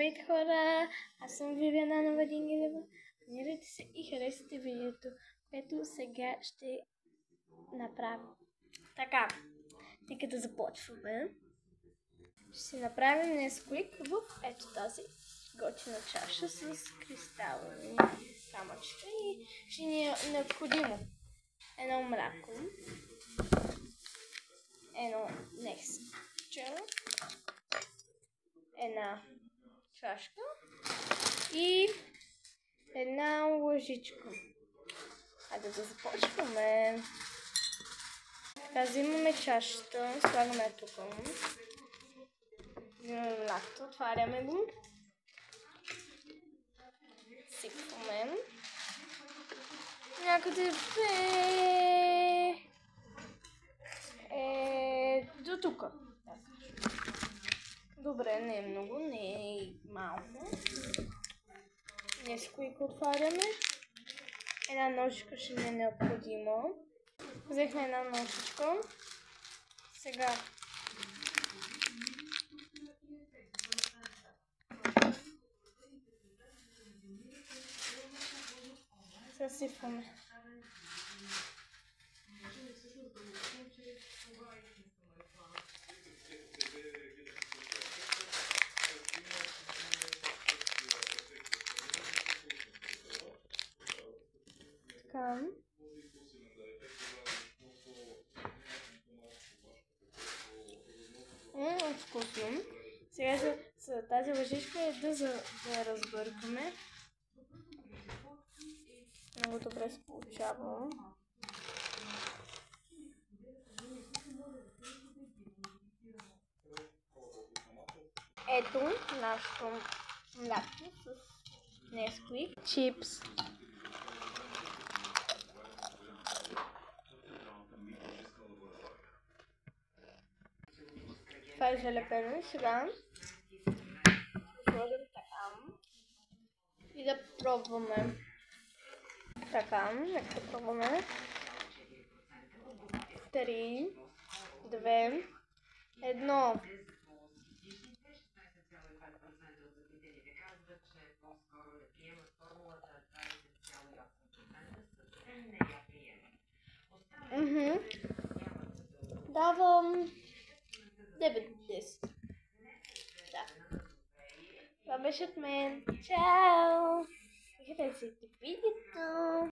Здравейте хора, аз съм Вивиана Новодингелева. Абонирайте се и харесайте видеото, което сега ще направим. Така, нека да започваме. Ще си направим Несквик в ето тази готина чаша с кристални камъчета и ще ни е необходимо едно мляко, едно Несквик, една чашка и една лъжичка. Хайде да започваме. Така, взимаме чашата, слагаме тук. Взимаме млякото, отваряме го. Сипваме. Някъде до тук. Добре, не е много, не е малко. Несквик отваряме. Една ножичка ще ми е необходима. Взехме една ножичка. Сега съсипваме. Така. Вкусно. Сега за тази лъжичка е да я разбъркаме. Много добре се получава. Ето нашето мляко с Несквик. Чипс. Това е залепено. Сега сложим така и да пробваме. Така, нека да пробваме. 3, 2, 1. Давам 9-10. Да. Това беше от мен. Чао! Харесайте видеото!